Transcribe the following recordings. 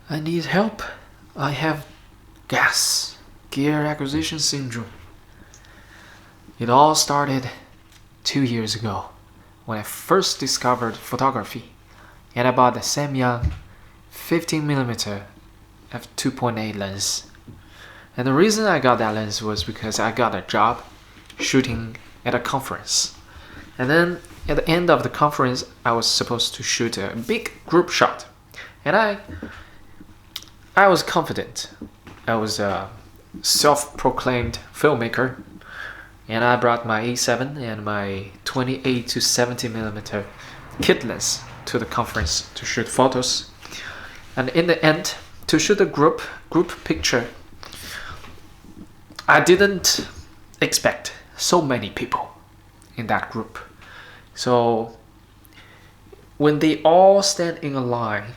I need help. I have gear acquisition syndrome. It all started 2 years ago when I first discovered photography, and I bought the Samyang 15mm f2.8 lens. And the reason I got that lens was because I got a job shooting at a conference. And then at the end of the conference, I was supposed to shoot a big group shot. And I was confident. I was a self-proclaimed filmmaker. And I brought my A7 and my 28 to 70mm kit lens to the conference to shoot photos. And in the end, to shoot a group picture, I didn't expect so many people in that group. So when they all stand in a line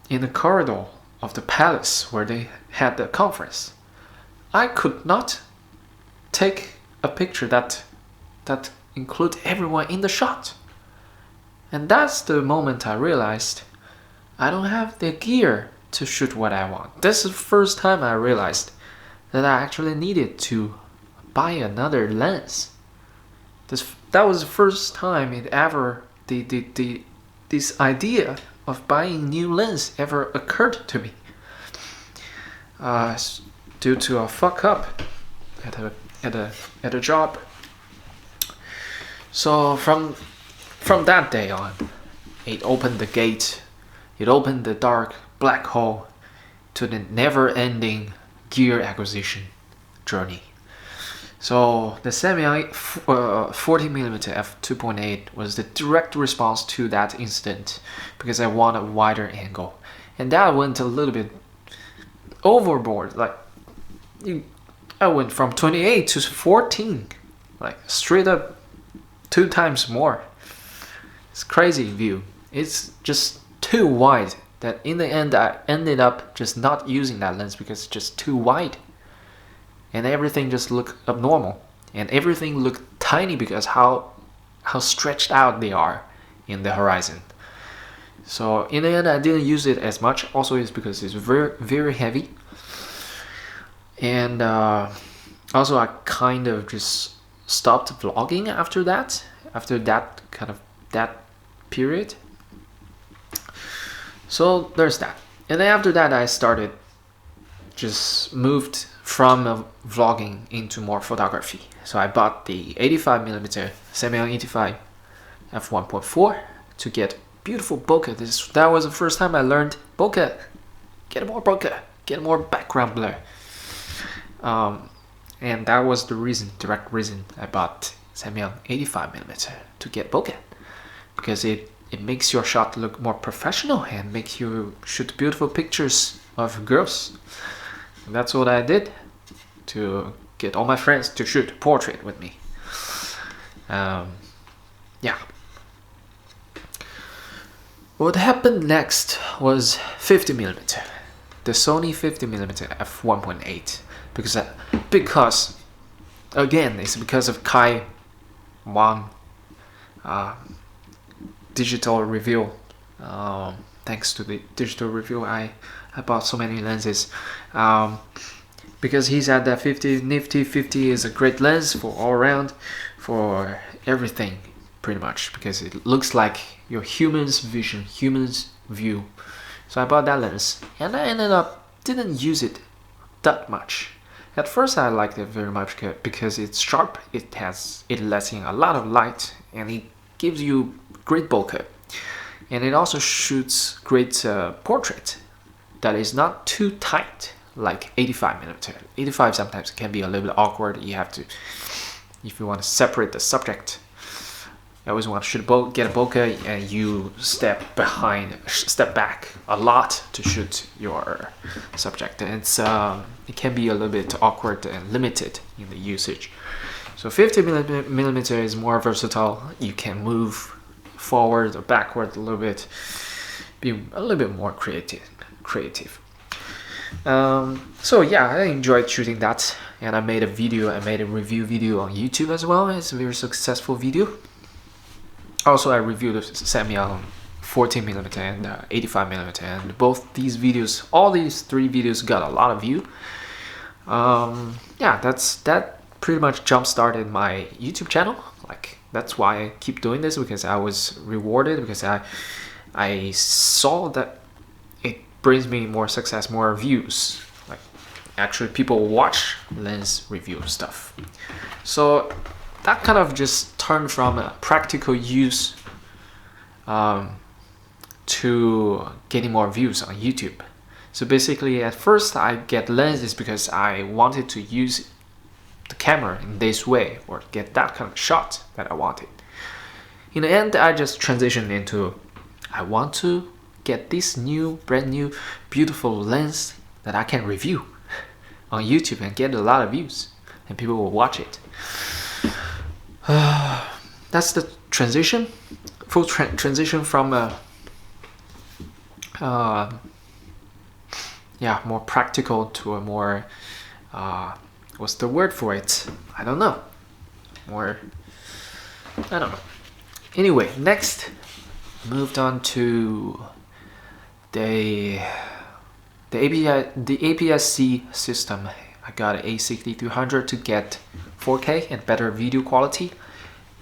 in the corridor of the palace where they had the conference, I could not take a picture that include everyone in the shot. And that's the moment I realized I don't have the gear to shoot what I want. This is the first time I realized that I actually needed to buy another lens. That was the first time this idea of buying new lens ever occurred to me. Due to a fuck up at a job. So from that day on, it opened the gate. It opened the dark black hole to the never-ending gear acquisition journey. So the Samyang 40mm f2.8 was the direct response to that incident because I want a wider angle, and that went a little bit overboard. I went from 28 to 14, like straight up 2 times more. It's crazy view. It's just too wide that in the end I ended up just not using that lens because it's just too wide. And everything just looked abnormal. And everything looked tiny because how stretched out they are in the horizon. So in the end I didn't use it as much. Also it's because it's very, very heavy. And also I kind of just stopped vlogging after that period. So there's that. And then after that I started just moved from vlogging into more photography. So I bought the 85mm Samyang 85 f1.4 to get beautiful bokeh. That was the first time I learned bokeh. Get more bokeh, get more background blur. And that was the direct reason I bought Samyang 85mm to get bokeh, because it makes your shot look more professional and makes you shoot beautiful pictures of girls. And that's what I did to get all my friends to shoot portrait with me. Yeah. What happened next was 50mm, the Sony 50mm f1.8, because again it's because of Kai Wang digital review. Thanks to the digital review, I bought so many lenses. Because he said that 50 Nifty 50 is a great lens for all around, for everything pretty much, because it looks like your human's vision, human's view. So I bought that lens, and I ended up didn't use it that much. At first I liked it very much because it's sharp, it lets in a lot of light, and it gives you great bokeh, and it also shoots great portrait that is not too tight like 85mm. 85 sometimes can be a little bit awkward. You have to, if you want to separate the subject, you always want to get a bokeh, and you step back a lot to shoot your subject, and it can be a little bit awkward and limited in the usage. So 50mm is more versatile. You can move forward or backward a little bit, be a little bit more creative. So yeah, I enjoyed shooting that, and I made a review video on YouTube as well. It's a very successful video. Also, I reviewed the Samyang 14mm and 85mm, and both these videos, all these 3 videos got a lot of view. Yeah, that pretty much jump started my YouTube channel. Like, that's why I keep doing this, because I was rewarded, because I saw that it brings me more success, more views. Like, actually people watch lens review stuff. So that kind of just turned from a practical use to getting more views on YouTube. So basically, at first I get lenses because I wanted to use the camera in this way, or get that kind of shot that I wanted. In the end, I just transitioned into, I want to get this brand new beautiful lens that I can review on YouTube and get a lot of views, and people will watch it. That's the transition, full transition from yeah, more practical to a more what's the word for it? I don't know. More, I don't know. Anyway, next, moved on to the APS-C system. I got an A6300 to get 4K and better video quality,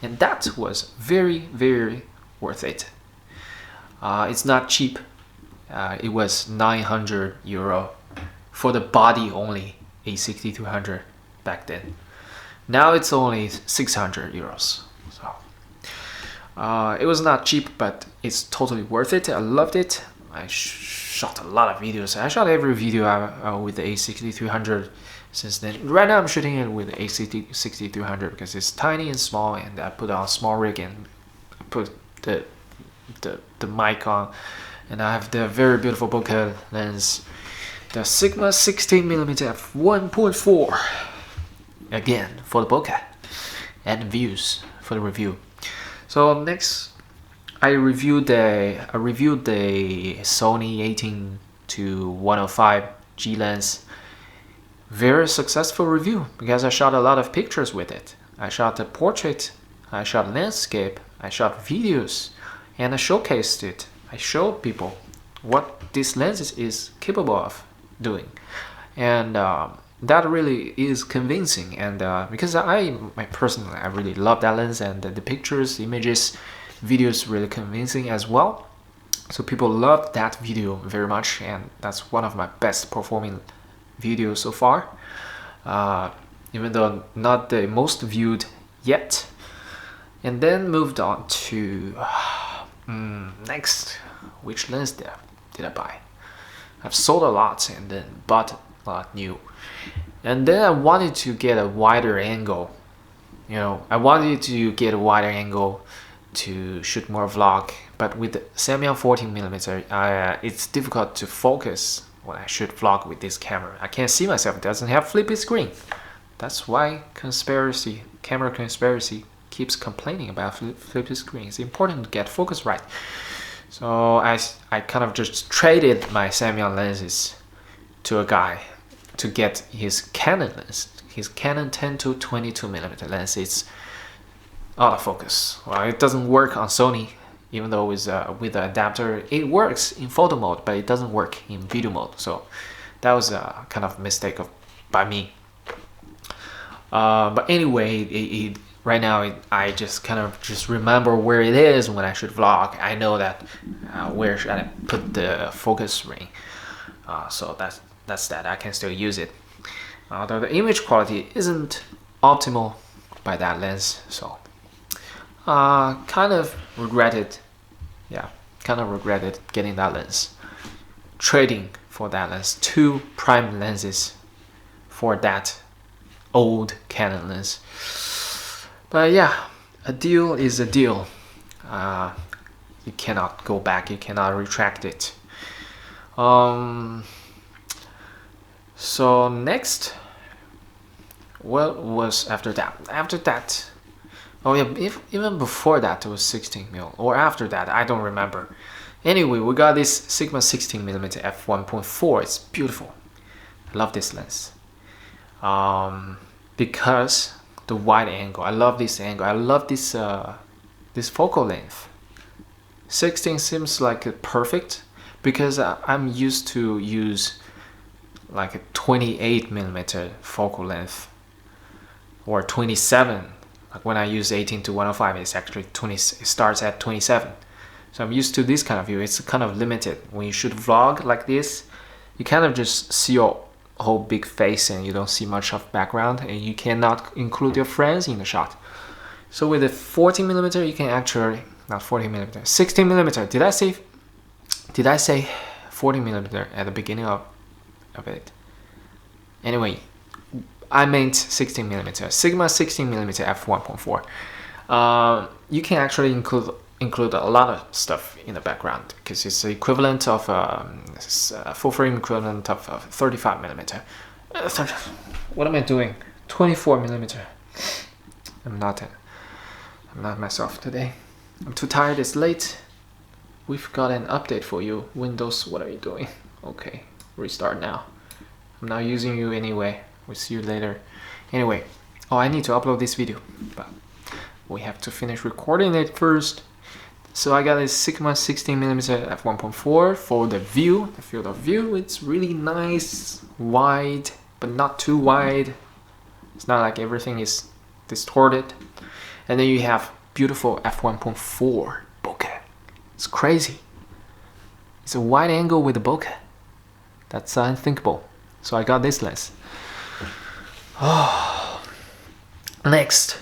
and that was very, very worth it. It's not cheap. It was 900 euro for the body only A6200 back then. Now it's only 600 euros. So it was not cheap, but it's totally worth it. I loved it. I shot a lot of videos. I shot every video with the A6300 since then. Right now I'm shooting it with the A6300 because it's tiny and small, and I put on a small rig and put the mic on, and I have the very beautiful bokeh lens, the Sigma 16mm f1.4, again for the bokeh and views for the review. So next, I reviewed the Sony 18-105 G lens. Very successful review because I shot a lot of pictures with it. I shot a portrait, I shot landscape, I shot videos, and I showcased it. I showed people what this lens is capable of doing, and that really is convincing. And because I really love that lens, and the pictures, images, videos really convincing as well. So people love that video very much, and that's one of my best performing videos so far, even though not the most viewed yet. And then moved on to next, which lens did I buy? I've sold a lot and then bought a lot new. And then I wanted to get a wider angle. You know, I wanted to get a wider angle to shoot more vlog, but with the Samyang 14mm, it's difficult to focus when I shoot vlog with this camera. I can't see myself. It doesn't have flippy screen. That's why camera conspiracy keeps complaining about flippy screen. It's important to get focus right. So I kind of just traded my Samyang lenses to a guy to get his Canon lens. His Canon 10-22mm lens. It's autofocus. Well, it doesn't work on Sony, even though with the adapter it works in photo mode, but it doesn't work in video mode. So that was a kind of mistake by me. But anyway, right now I just kind of remember where it is when I shoot vlog. I know that where should I put the focus ring. So that's that. I can still use it. Although the image quality isn't optimal by that lens, so kind of regretted. Yeah, kind of regretted getting that lens. Trading for that lens, 2 prime lenses for that old Canon lens. But yeah, a deal is a deal. You cannot go back, you cannot retract it. So next, what was after that? After that, oh yeah, even before that it was 16mm, or after that, I don't remember. Anyway, we got this Sigma 16mm f1.4. It's beautiful. I love this lens. Because the wide angle. I love this angle. I love this this focal length. 16 seems like perfect because I'm used to use like a 28mm focal length or 27. Like when I use 18 to 105, it's actually 20. It starts at 27. So I'm used to this kind of view. It's kind of limited. When you shoot vlog like this, you kind of just see your whole big face and you don't see much of background, and you cannot include your friends in the shot. So with the 40mm, you can actually, not 40mm, 16mm. Did I say 40mm at the beginning of it? Anyway, I meant 16mm, Sigma 16mm f1.4. You can actually include a lot of stuff in the background because it's the equivalent of full frame equivalent of 35mm. What am I doing? 24mm. I'm not myself today. I'm too tired. It's late. We've got an update for you. Windows, what are you doing? Okay, restart now. I'm not using you anyway. We'll see you later. Anyway, I need to upload this video, but we have to finish recording it first. So I got a Sigma 16mm f1.4 for the view, the field of view. It's really nice, wide, but not too wide. It's not like everything is distorted. And then you have beautiful f1.4 bokeh. It's crazy. It's a wide angle with a bokeh. That's unthinkable. So I got this lens. Oh, next.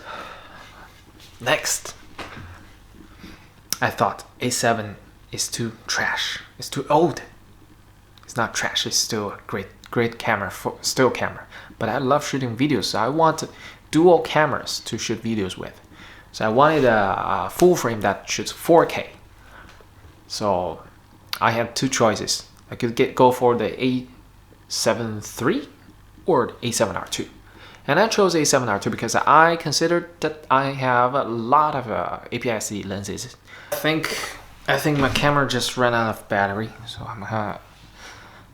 I thought A7 is too trash. It's too old. It's not trash. It's still a great camera, still camera. But I love shooting videos, so I want dual cameras to shoot videos with. So I wanted a full frame that shoots 4K. So I had two choices. I could go for the A7RII or the A7R2. And I chose A7R2 because I considered that I have a lot of APS-C lenses. I think my camera just ran out of battery, so I'm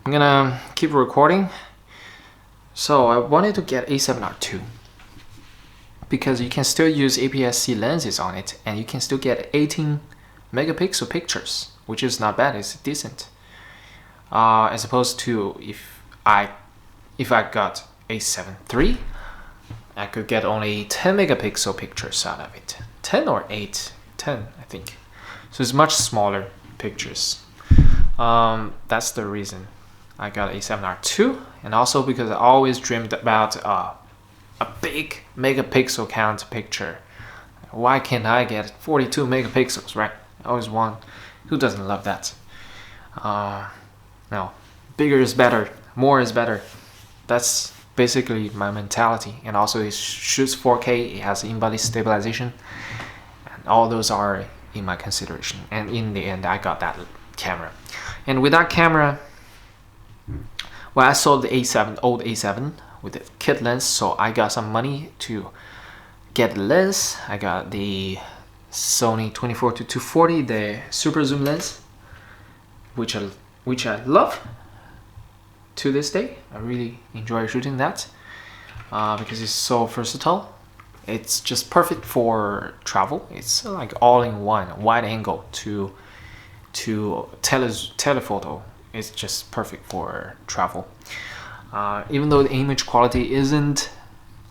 gonna keep recording. So I wanted to get A7R2 because you can still use APS-C lenses on it, and you can still get 18 megapixel pictures, which is not bad. It's decent. As opposed to if I got A7RII, I could get only 10 megapixel pictures out of it. 10 or 8? 10, I think. So it's much smaller pictures. That's the reason I got A7R2, and also because I always dreamed about a big megapixel count picture. Why can't I get 42 megapixels, right? I always want. Who doesn't love that? No, bigger is better, more is better. That's basically my mentality. And also it shoots 4K, it has in-body stabilization, and all those are in my consideration. And in the end, I got that camera. And with that camera, well, I sold the old A7 with the kit lens, so I got some money to get the lens. I got the Sony 24-240, the super zoom lens, which I love to this day. I really enjoy shooting that because it's so versatile. It's just perfect for travel. It's like all-in-one, wide angle to telephoto. It's just perfect for travel. Even though the image quality isn't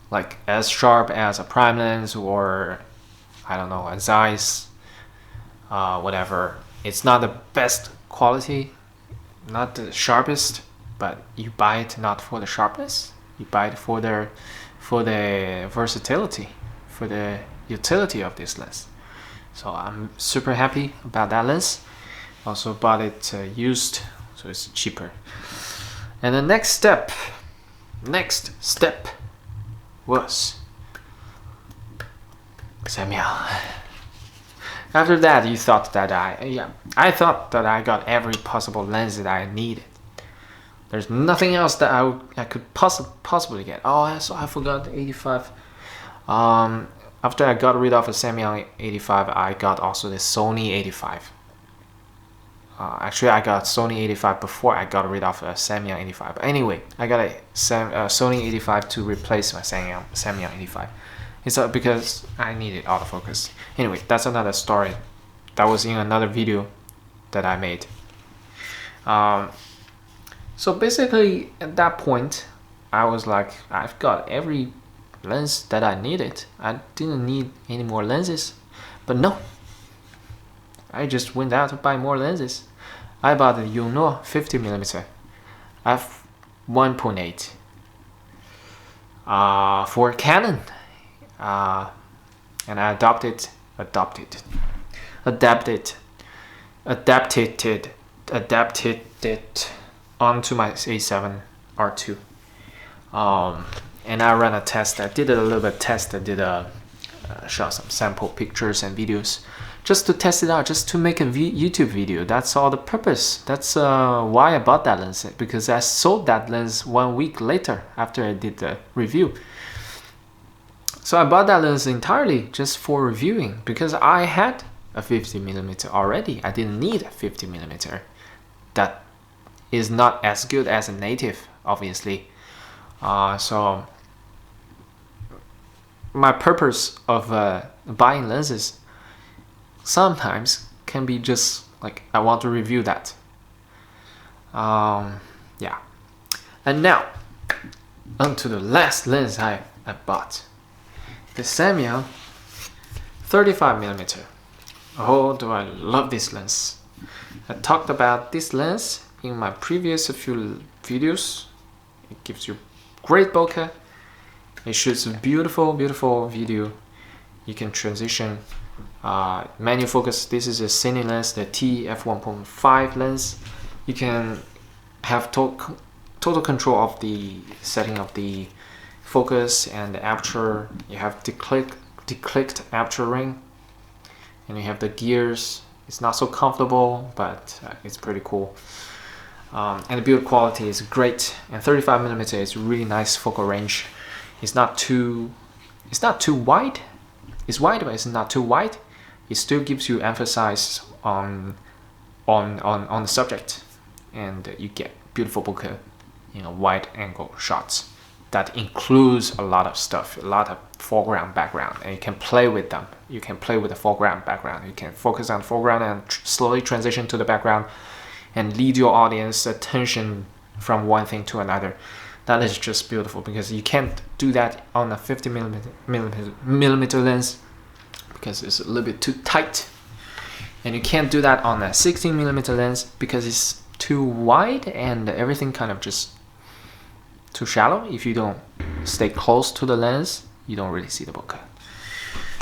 like as sharp as a prime lens or I don't know, a Zeiss, whatever. It's not the best quality, not the sharpest, but you buy it not for the sharpness. You buy it for the versatility, for the utility of this lens. So I'm super happy about that lens. Also bought it used, so it's cheaper. And the next step was Samyang. After that, you thought that I thought that I got every possible lens that I needed. There's nothing else that I could possibly get. Oh, so I forgot the 85. After I got rid of a Samyang 85, I got also the Sony 85. Actually, I got Sony 85 before I got rid of a Samyang 85. But anyway, I got a Sony 85 to replace my Samyang 85. It's because I needed autofocus. Anyway, that's another story. that was in another video that I made. So basically at that point I was like, I've got every lens that I needed. I didn't need any more lenses. But no, I just went out to buy more lenses. I bought the Yongnuo 50mm f1.8 for Canon, and I adapted it onto my A7RII. And I ran a test. I did a little bit of test. I did shot some sample pictures and videos just to test it out, just to make a YouTube video. That's all the purpose. That's why I bought that lens, because I sold that lens 1 week later after I did the review. So I bought that lens entirely just for reviewing, because I had a 50mm already. I didn't need a 50mm. That is not as good as a native, obviously. So my purpose of buying lenses sometimes can be just like, I want to review that. Yeah. And now onto the last lens I bought, the Samyang 35mm. Oh, do I love this lens. I talked about this lens in my previous few videos. It gives you great bokeh. It shoots a beautiful video. You can transition, manual focus. This is a Cine lens, the f1.5 lens. You can have total control of the setting of the focus and the aperture. You have declicked aperture ring, and you have the gears. It's not so comfortable, but it's pretty cool. And the build quality is great, and 35mm is really nice focal range. It's not too wide. It's wide, but it's not too wide. It still gives you emphasis on the subject, and you get beautiful bokeh, wide angle shots that includes a lot of stuff, a lot of foreground, background, and you can play with them. You can play with the foreground, background. You can focus on foreground and slowly transition to the background and lead your audience attention from one thing to another. That is just beautiful, because you can't do that on a 50mm lens because it's a little bit too tight, and you can't do that on a 16mm lens because it's too wide and everything kind of just too shallow. If you don't stay close to the lens, you don't really see the bokeh.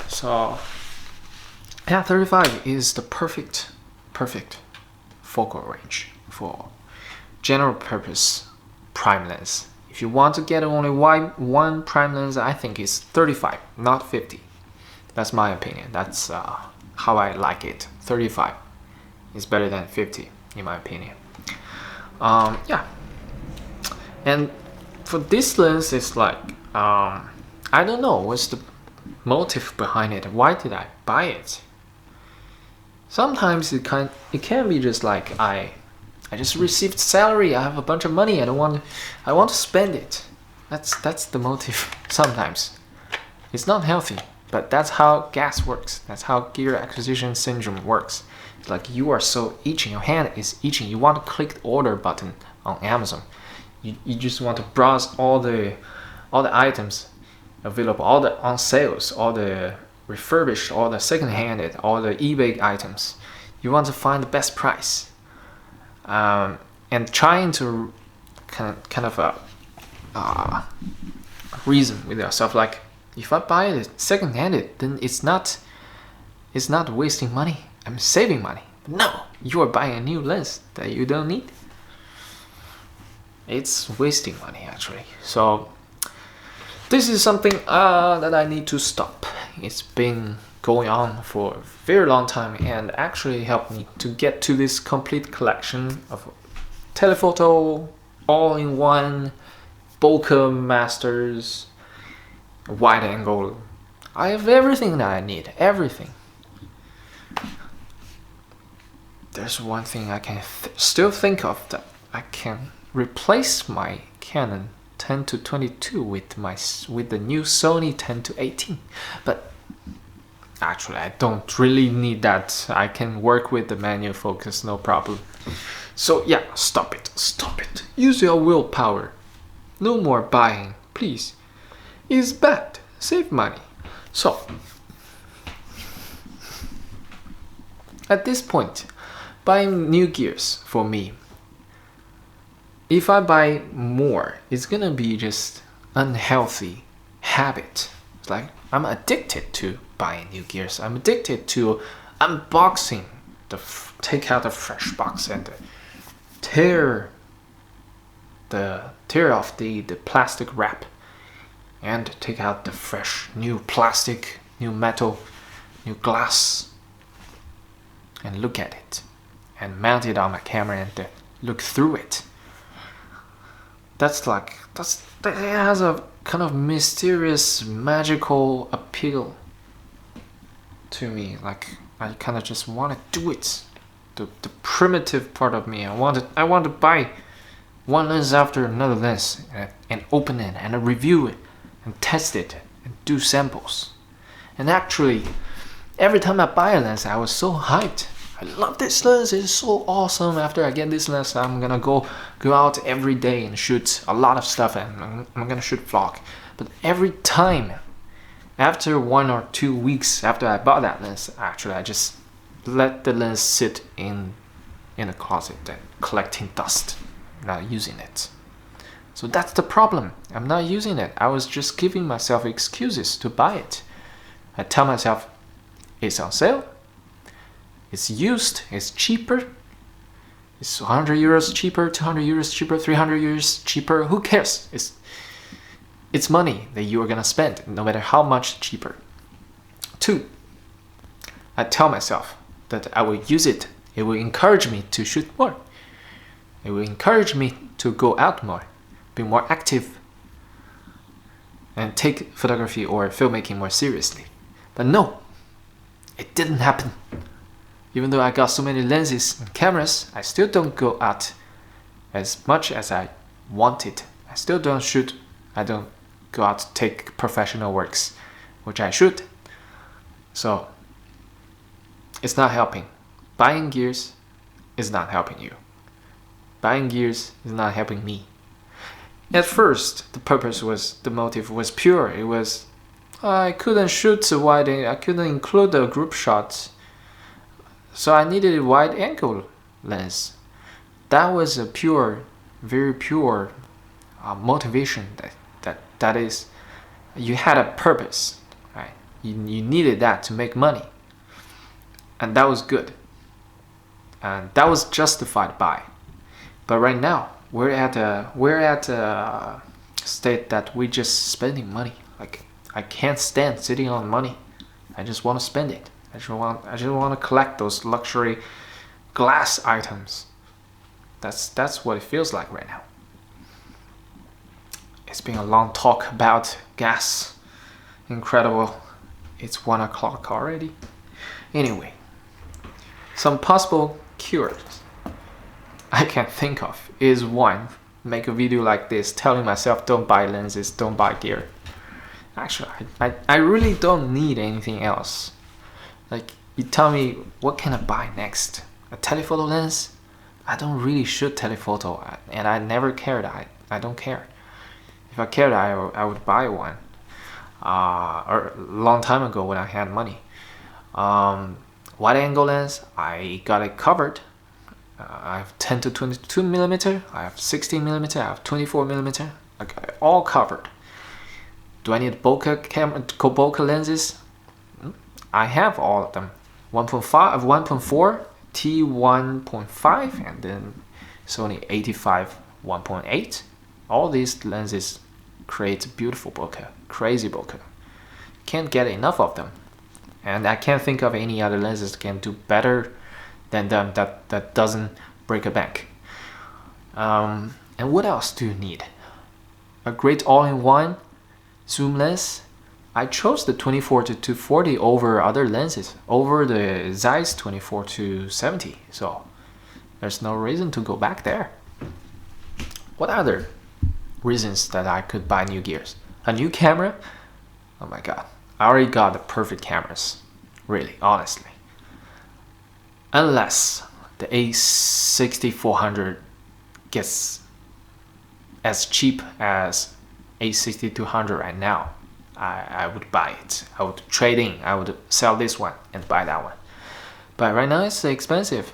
So yeah, 35 is the perfect focal range for general purpose prime lens. If you want to get only one prime lens, I think it's 35, not 50. That's my opinion. That's how I like it. 35 is better than 50 in my opinion. Yeah. And for this lens, it's like, I don't know what's the motive behind it. Why did I buy it? Sometimes it can be just like, I just received salary. I have a bunch of money. I want to spend it. That's the motive. Sometimes it's not healthy, but that's how gas works. That's how gear acquisition syndrome works. It's like you are so itching. Your hand is itching. You want to click the order button on Amazon. You just want to browse all the items available, all the on sales, all the refurbished, all the second-handed, all the eBay items. You want to find the best price, and trying to kind of reason with yourself, like, if I buy it second-handed, then it's not wasting money. I'm saving money. But no, you are buying a new lens that you don't need. It's wasting money actually. So this is something that I need to stop. It's been going on for a very long time, and actually helped me to get to this complete collection of telephoto, all-in-one, bokeh masters, wide angle. I have everything that I need, everything. There's one thing I can still think of, that I can replace my Canon 10-22 with the new Sony 10-18, but Actually, I don't really need that. I can work with the manual focus, no problem. So yeah, stop it, stop it. Use your willpower. No more buying, please. It's bad. Save money. So, at this point, buying new gears for me, if I buy more, it's gonna be just unhealthy habit. It's like I'm addicted to buying new gears. I'm addicted to unboxing, take out the fresh box and tear off the plastic wrap and take out the fresh new plastic, new metal, new glass, and look at it and mount it on my camera and look through it. That has a kind of mysterious, magical appeal to me. Like I kind of just want to do it. The primitive part of me. I want to buy one lens after another lens and open it and review it and test it and do samples. And actually, every time I buy a lens, I was so hyped. I love this lens, it's so awesome. After I get this lens, I'm gonna go out every day and shoot a lot of stuff, and I'm gonna shoot vlog. But every time, after 1 or 2 weeks after I bought that lens, actually I just let the lens sit in a closet and collecting dust, not using it. So that's the problem. I'm not using it. I was just giving myself excuses to buy it. I tell myself it's on sale, it's used, it's cheaper, it's 100 euros cheaper, 200 euros cheaper, 300 euros cheaper, who cares? It's money that you are gonna spend, no matter how much cheaper. 2, I tell myself that I will use it. It will encourage me to shoot more. It will encourage me to go out more, be more active, and take photography or filmmaking more seriously. But no, it didn't happen. Even though I got so many lenses and cameras, I still don't go out as much as I wanted. I still don't shoot. I don't go out to take professional works, which I should. So it's not helping. Buying gears is not helping you. Buying gears is not helping me. At first, the motive was pure. It was, I couldn't shoot the wide, I couldn't include the group shots, so I needed a wide angle lens. That was a pure, very pure motivation. That is, you had a purpose, right? You needed that to make money, and that was good, and that was justified by. But right now, we're at a state that we're just spending money. Like, I can't stand sitting on money. I just want to spend it. I just want to collect those luxury glass items. That's what it feels like right now. It's been a long talk about gas. Incredible. It's 1 o'clock already. Anyway, some possible cures I can think of is 1, make a video like this telling myself don't buy lenses, don't buy gear. Actually, I really don't need anything else. Like, you tell me what can I buy next? A telephoto lens? I don't really shoot telephoto, and I never cared. I don't care. If I cared, I would buy one. Or a long time ago when I had money. Wide angle lens, I got it covered. I have 10 to 22 millimeter, I have 16 millimeter, I have 24 millimeter. I got it all covered. Do I need Bokeh lenses? I have all of them. 1.5, 1.4, T1.5, and then Sony A7RII 1.8. All these lenses create beautiful bokeh, crazy bokeh. Can't get enough of them, and I can't think of any other lenses that can do better than them that doesn't break a bank. And what else do you need? A great all-in-one zoom lens. I chose the 24 to 240 over other lenses, over the Zeiss 24 to 70. So there's no reason to go back there. What other reasons that I could buy new gears? A new camera? Oh my god, I already got the perfect cameras. really, honestly. Unless the A6400 gets as cheap as A6200 right now, I would buy it. I would trade in. I would sell this one and buy that one. But right now it's expensive.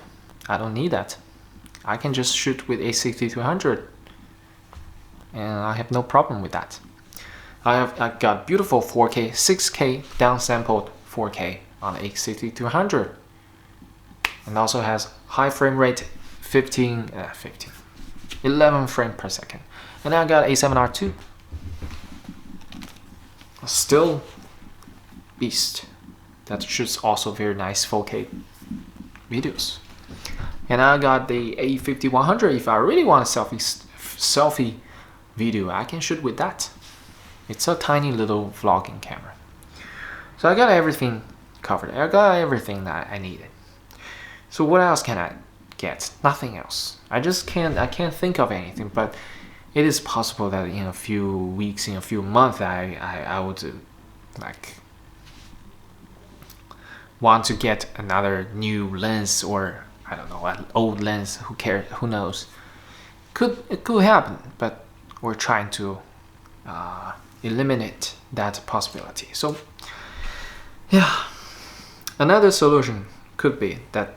I don't need that. I can just shoot with A6200, and I have no problem with that. I got beautiful 4K, 6K downsampled 4K on the A6200, and also has high frame rate, 11 frames per second. And I got A7RII, still beast. That shoots also very nice 4K videos. And I got the A5100. If I really want a selfie video, I can shoot with that. It's a tiny little vlogging camera. So I got everything covered. I got everything that I needed. So what else can I get? Nothing else. I can't think of anything, but it is possible that in a few weeks, in a few months, I would like want to get another new lens, or I don't know, an old lens. Who cares? Who knows? It could happen, but we're trying to eliminate that possibility. So yeah, another solution could be that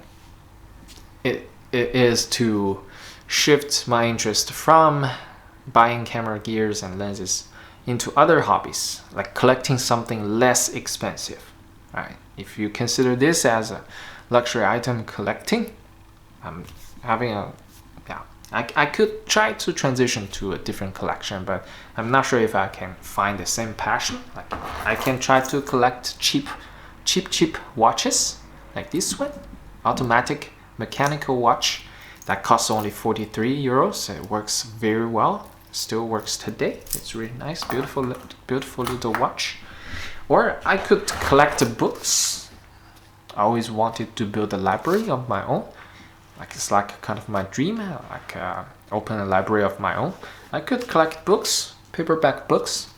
it is to shift my interest from buying camera gears and lenses into other hobbies, like collecting something less expensive, right? If you consider this as a luxury item collecting, I'm having a, yeah, I could try to transition to a different collection, but I'm not sure if I can find the same passion. Like I can try to collect cheap watches, like this one, automatic mechanical watch that costs only 43 euros. It works very well, still works today. It's really nice, beautiful little watch. Or I could collect books. I always wanted to build a library of my own. Like it's like kind of my dream, like open a library of my own. I could collect books, paperback books,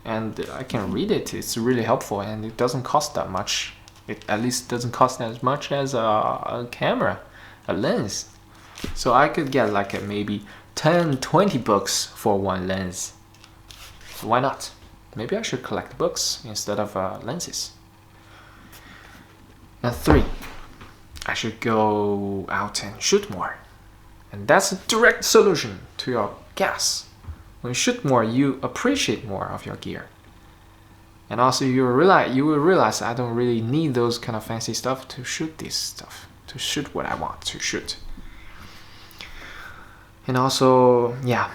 and I can read it. It's really helpful, and it doesn't cost that much. It at least doesn't cost as much as a camera, a lens. So I could get like maybe 10-20 books for one lens. So why not? Maybe I should collect books instead of lenses. And 3, I should go out and shoot more. And that's a direct solution to your gas. When you shoot more, you appreciate more of your gear. And also you will realize I don't really need those kind of fancy stuff to shoot this stuff, to shoot what I want to shoot. And also, yeah,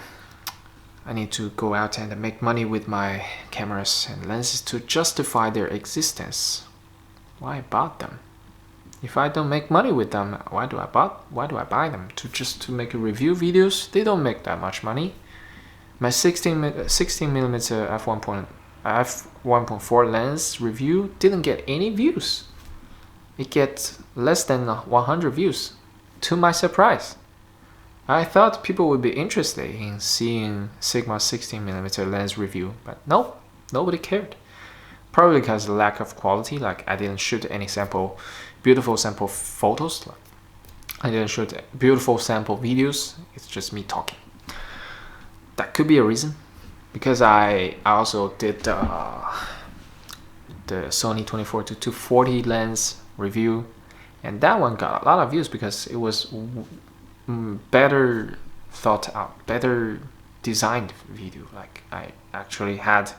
I need to go out and make money with my cameras and lenses to justify their existence. Why I bought them? If I don't make money with them, why do I buy them? To make review videos? They don't make that much money. My 16mm f1.4 lens review didn't get any views. It gets less than 100 views, to my surprise. I thought people would be interested in seeing Sigma 16mm lens review, but no, nobody cared. Probably because of the lack of quality, like I didn't shoot any beautiful sample photos. I didn't shoot beautiful sample videos. It's just me talking. That could be a reason, because I also did the Sony 24-240 lens review, and that one got a lot of views because it was better thought out, better designed video. Like I actually had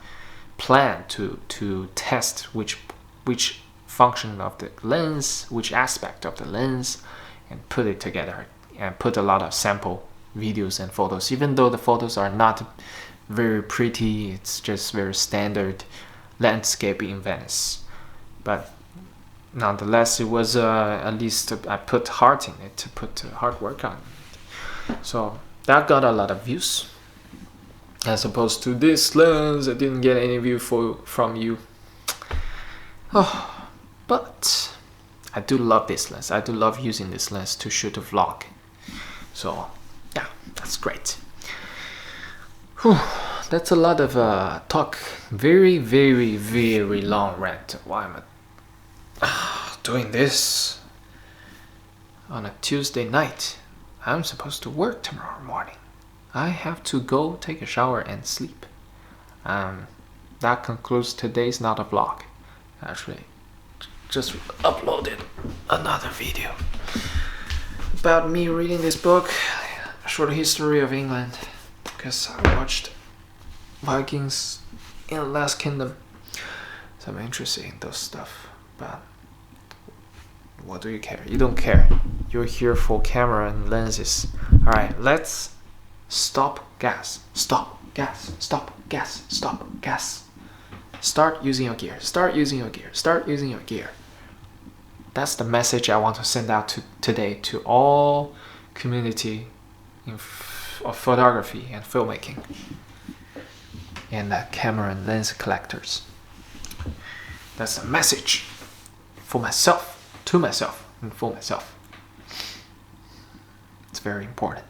planned to test which function of the lens, which aspect of the lens, and put it together and put a lot of sample videos and photos. Even though the photos are not very pretty, it's just very standard landscape in Venice, but nonetheless it was at least I put heart in it, to put hard work on it. So that got a lot of views, as opposed to this lens. I didn't get any view from you. Oh, but I do love this lens. I do love using this lens to shoot a vlog. So yeah, that's great. Whew, that's a lot of talk. Very long rant. Why am I doing this on a Tuesday night. I'm supposed to work tomorrow morning. I have to go take a shower and sleep. That concludes today's not a vlog. Actually, just uploaded another video about me reading this book, A Short History of England, because I watched Vikings in the Last Kingdom, so I'm interested in those stuff. But what do you care? You don't care. You're here for camera and lenses. Alright, let's stop gas. Stop gas. Stop gas. Stop gas. Start using your gear. Start using your gear. Start using your gear. That's the message I want to send out today to all community of photography and filmmaking and camera and lens collectors. That's a message for myself, to myself, and for myself. It's very important.